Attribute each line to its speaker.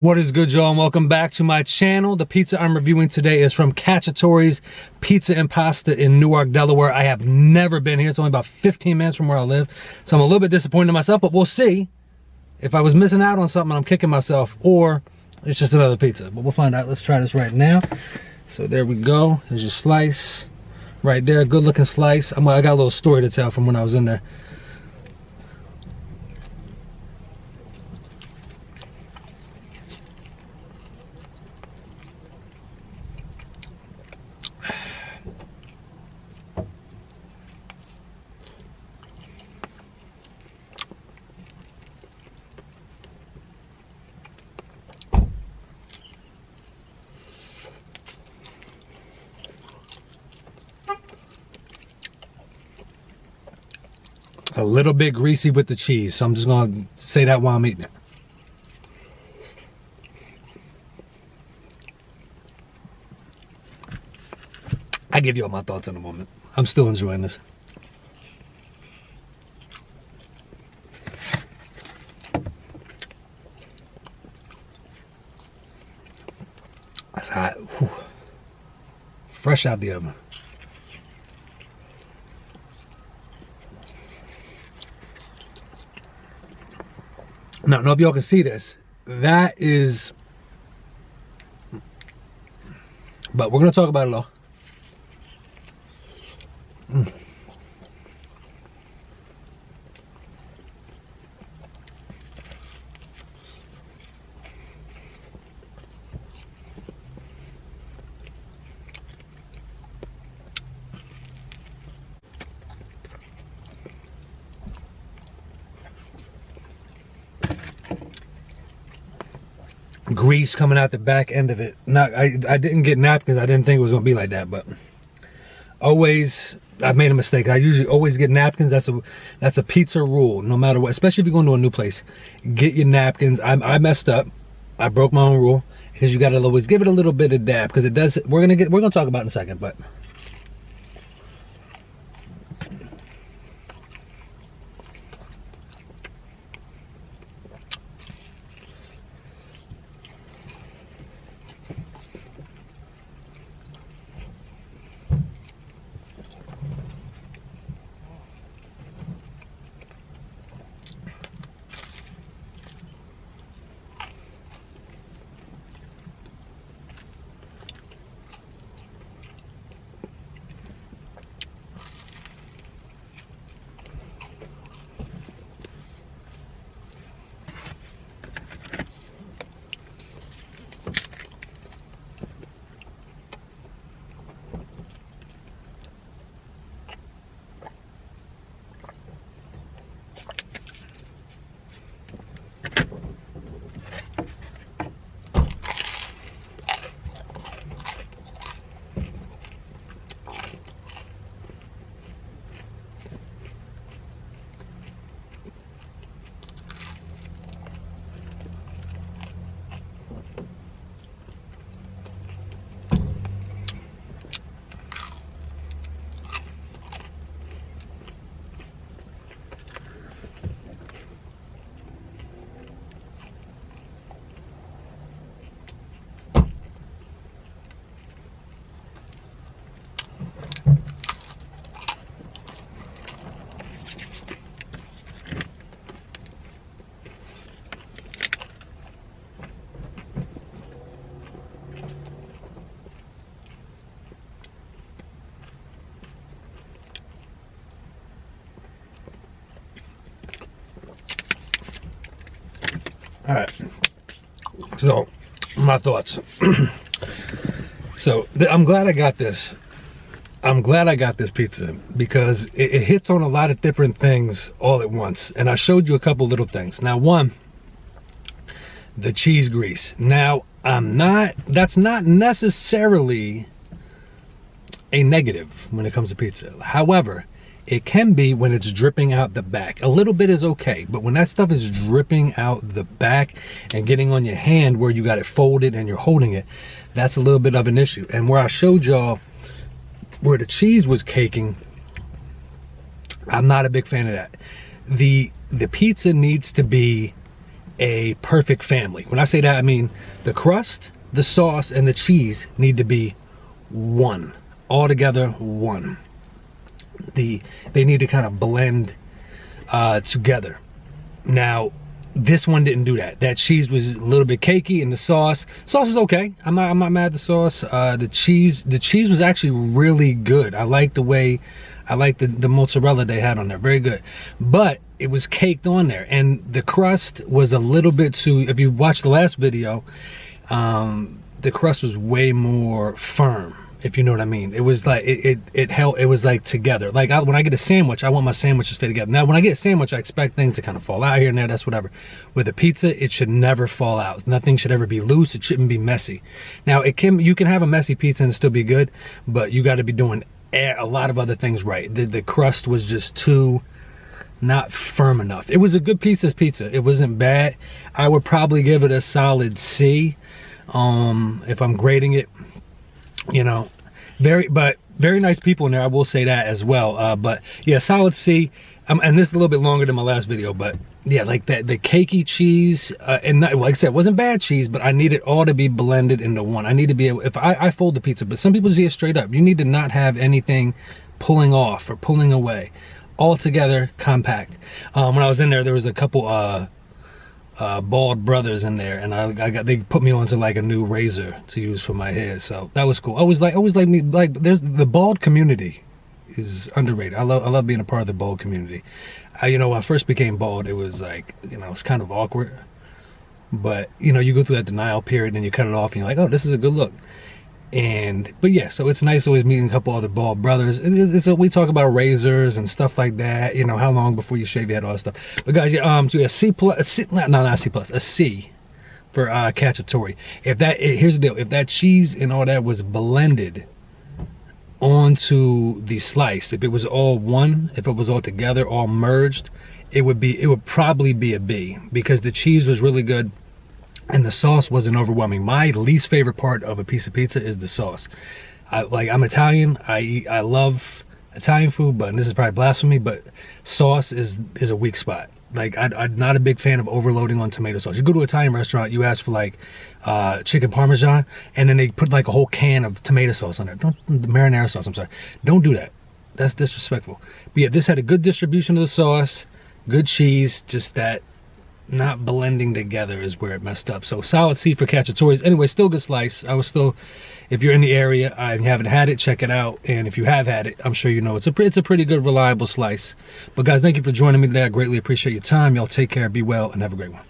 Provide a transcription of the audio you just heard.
Speaker 1: What is good, y'all, and welcome back to my channel. The pizza I'm reviewing today is from Cacciatori's Pizza and Pasta in Newark, Delaware. I have never been here. It's only about 15 minutes from where I live, so I'm a little bit disappointed in myself, but we'll see if I was missing out on something, I'm kicking myself, or it's just another pizza. But we'll find out. Let's try this right now. So there we go. There's your slice right there. Good looking slice. I got a little story to tell from when I was in there. A little bit greasy with the cheese, so I'm just gonna say that while I'm eating it. I'll give you all my thoughts in a moment. I'm still enjoying this. That's hot. Whew. Fresh out the oven. Now, I don't know if y'all can see this. That is, but we're gonna talk about it all. Grease coming out the back end of it. Not, I didn't get napkins. I didn't think it was gonna be like that, but always, I've made a mistake. I usually always get napkins. That's a pizza rule, no matter what, especially if you're going to a new place. Get your napkins. I messed up. I broke my own rule, because you gotta always give it a little bit of dab, because it does, we're gonna talk about it in a second, but all right. So, my thoughts. So, I'm glad I got this. I'm glad I got this pizza because it hits on a lot of different things all at once. And I showed you a couple little things. Now, one, the cheese grease. Now, that's not necessarily a negative when it comes to pizza. However, it can be when it's dripping out the back. A little bit is okay, but when that stuff is dripping out the back and getting on your hand where you got it folded and you're holding it, that's a little bit of an issue. And where I showed y'all where the cheese was caking, I'm not a big fan of that. The pizza needs to be a perfect family. When I say that, I mean the crust, the sauce, and the cheese need to be one. All together, one. They need to kind of blend together. Now, this one didn't do that. That cheese was a little bit cakey, and the sauce was okay. I'm not mad at the sauce. The cheese was actually really good. I like the way, I like the mozzarella they had on there, very good. But it was caked on there, and the crust was a little bit too, if you watched the last video, the crust was way more firm, if you know what I mean. It was like, it held, it was like together. Like when I get a sandwich, I want my sandwich to stay together. Now, when I get a sandwich, I expect things to kind of fall out here and there, that's whatever. With a pizza, it should never fall out. Nothing should ever be loose. It shouldn't be messy. Now, you can have a messy pizza and still be good, but you got to be doing a lot of other things right. The crust was just too not firm enough. It was a good pizza. It wasn't bad. I would probably give it a solid C if I'm grading it. You know, very nice people in there, I will say that as well. But yeah, solid C. And this is a little bit longer than my last video, but yeah, like that, the cakey cheese, and not, like I said, it wasn't bad cheese, but I need it all to be blended into one. I need to be able, if I fold the pizza, but some people see it straight up. You need to not have anything pulling off or pulling away. All together, compact. When I was in there, there was a couple bald brothers in there, and they put me onto like a new razor to use for my hair, so that was cool. There's the bald community is underrated. I love being a part of the bald community. You know, when I first became bald, it was like, you know, it's kind of awkward, but you know, you go through that denial period and you cut it off and you're like, oh, this is a good look. But yeah, so it's nice always meeting a couple other bald brothers. We talk about razors and stuff like that, you know, how long before you shave your head, all that stuff. But guys, yeah, so a C plus, a C for Cacciatori. Here's the deal, if that cheese and all that was blended onto the slice, if it was all one, if it was all together, all merged, it would probably be a B, because the cheese was really good. And the sauce wasn't overwhelming. My least favorite part of a piece of pizza is the sauce. I'm Italian. I love Italian food, but, and this is probably blasphemy, but sauce is a weak spot. Like I'm not a big fan of overloading on tomato sauce. You go to an Italian restaurant, you ask for like chicken parmesan, and then they put like a whole can of tomato sauce on there. Marinara sauce, I'm sorry. Don't do that. That's disrespectful. But yeah, this had a good distribution of the sauce, good cheese, just that not blending together is where it messed up. So solid C for Cacciatori's. Anyway, still good slice. If you're in the area and you haven't had it, check it out. And if you have had it, I'm sure you know it's a pretty good, reliable slice. But guys, thank you for joining me today. I greatly appreciate your time. Y'all take care, be well, and have a great one.